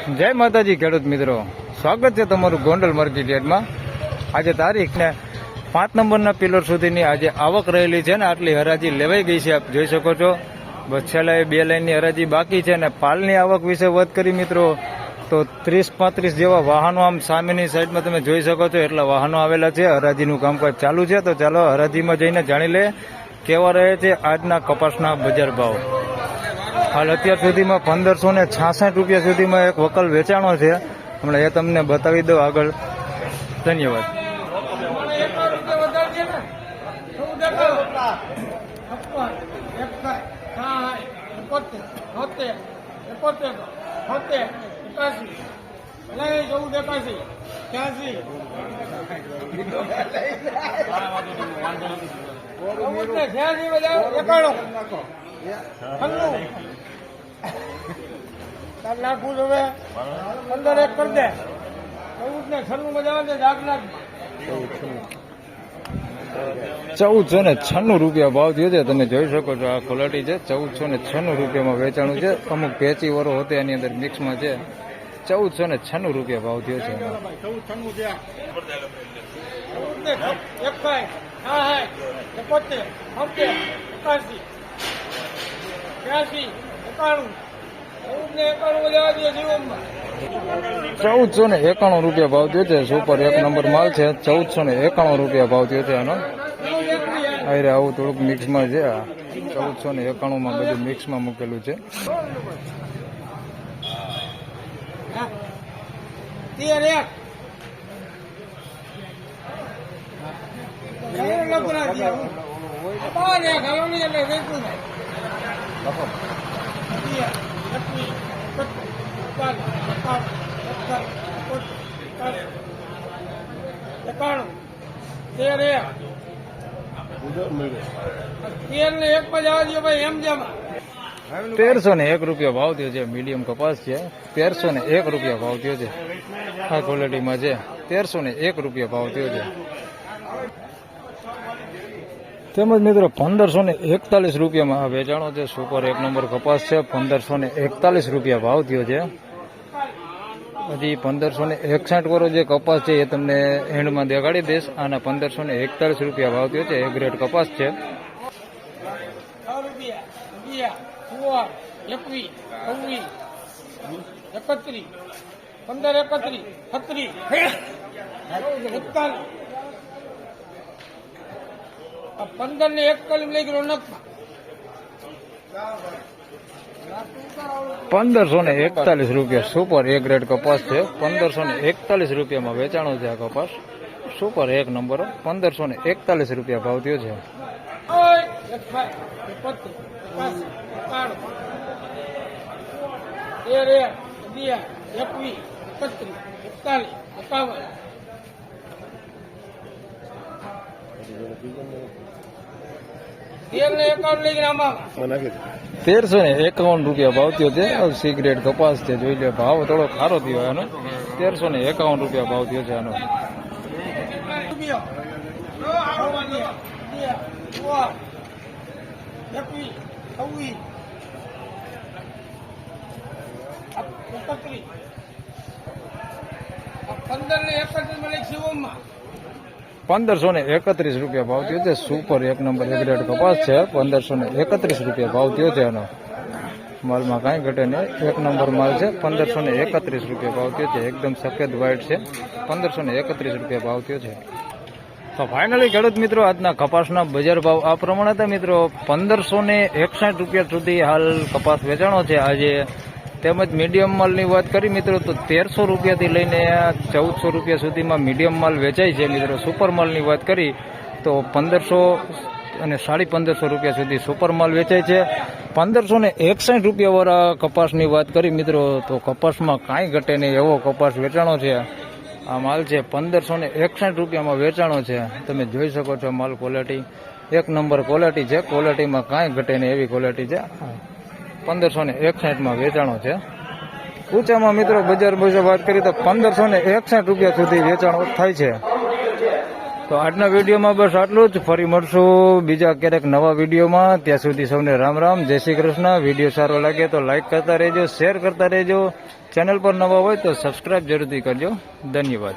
જય માતાજી ખેડૂત મિત્રો, સ્વાગત છે તમારું ગોંડલ માર્કેટ યાર્ડમાં। આજે તારીખ ને 5 નંબરના પિલર સુધીની આજે આવક રહેલી છે ને આટલી હરાજી લેવાઈ ગઈ છે, આપ જોઈ શકો છો। બસ છેલ્લા 2 લાઈનની હરાજી બાકી છે ને પાલની આવક વિશે વાત કરી મિત્રો તો 30-35 જેવા વાહનો આમ સામેની સાઈડમાં તમે જોઈ શકો છો, એટલા વાહનો આવેલા છે। હરાજીનું કામકાજ ચાલુ છે, તો ચાલો હરાજીમાં જઈને જાણી લે કેવા રહે છે આજના કપાસના બજાર ભાવ। હાલ અત્યાર સુધીમાં 1566 રૂપિયા સુધીમાં એક વકલ વેચાણો છે, હમણાં એ તમને બતાવી દઉં આગળ। ધન્યવાદ। લાખું હવે 15 એક કરી દે 14 ને 96 મજા આવે 1496 રૂપિયા ભાવ થયો છે, તમે જોઈ શકો છો। આ ક્વોલિટી છે, 1496 રૂપિયામાં વેચાણું છે। અમુક પેચી વરો હોતે એની અંદર મિક્સમાં છે। 1496 રૂપિયા ભાવ થયો છે। 1491 રૂપિયા ભાવ થયો છે। સુપર એક નંબર માલ છે। 1491 રૂપિયા ભાવ થયો છે આનો। અરે આવું થોડુંક મિક્સમાં છે। 1491 માં બધું મિક્સમાં મૂકેલું છે। ₹1301 રૂપિયા ભાવ થયો છે। મીડિયમ કપાસ છે, 1301 રૂપિયા ભાવ થયો છે। આ ક્વોલિટીમાં છે, 1301 રૂપિયા ભાવ થયો છે। તેમજ મિત્રો 1541 રૂપિયામાં આ વેચાણો છે। સુપર એક નંબર કપાસ છે, 1541 રૂપિયા ભાવ થયો છે। હજી 1561 વાળો જે કપાસ છે એ તમને એન્ડમાં દેખાડી દઈશ। આના 1541 રૂપિયા ભાવ થયો છે। એ ગ્રેડ કપાસ છે। 1541 રૂપિયા સુપર એ ગ્રેડ કપાસ છે। 1541 રૂપિયામાં વેચાણો છે આ કપાસ। સુપર એક નંબર 1541 રૂપિયા ભાવ થયો છે। ₹1351 રૂપિયા ભાવ થયો છે। સી ગ્રેડ કપાસ છે, જોઈ લે ભાવ થોડો ખારો થયો આનો। 1351 રૂપિયા ભાવ થયો છે આનો। ₹1531 રૂપિયા ભાવ થયો છે। સુપર એક નંબર એક ગ્રેડ કપાસ છે। 1531 રૂપિયા ભાવ થયો છે આનો। માલમાં કાંઈ ઘટે નહીં, એક નંબર માલ છે। 1531 રૂપિયા ભાવ થયો છે। એકદમ સફેદ વ્હાઈટ છે। 1531 રૂપિયા ભાવ થયો છે। તો ફાઇનલી ખેડૂત મિત્રો આજના કપાસના બજાર ભાવ આ પ્રમાણે હતા મિત્રો। 1561 રૂપિયા સુધી હાલ કપાસ વેચાણો છે આજે। તેમજ મીડિયમ માલની વાત કરી મિત્રો તો 1300 રૂપિયાથી લઈને 1400 રૂપિયા સુધીમાં મીડિયમ માલ વેચાય છે મિત્રો। સુપર માલની વાત કરી તો 1500 અને 1550 રૂપિયા સુધી સુપર માલ વેચાય છે। 1561 રૂપિયાવાળા કપાસની વાત કરી મિત્રો તો કપાસમાં કાંઈ ઘટે નહીં એવો કપાસ વેચાણો છે। આ માલ છે 1561 રૂપિયામાં વેચાણો છે। તમે જોઈ શકો છો માલ ક્વોલિટી એક નંબર ક્વોલિટી છે। ક્વોલિટીમાં કાંઈ ઘટે નહીં એવી ક્વોલિટી છે। 1561માં વેચાણો છે। ઊંચામાં મિત્રો બજાર વાત કરી તો 1561 રૂપિયા સુધી વેચાણ થાય છે। તો આજના વિડીયોમાં બસ આટલું જ. ફરી મળશું બીજા ક્યારેક નવા વિડીયોમાં. ત્યાં સુધી સૌને રામ રામ, જય શ્રી કૃષ્ણ. વિડીયો સારો લાગે તો લાઈક કરતા રહેજો, શેર કરતા રહેજો. ચેનલ પર નવા હોય તો સબસ્ક્રાઇબ જરૂરથી કરજો. ધન્યવાદ.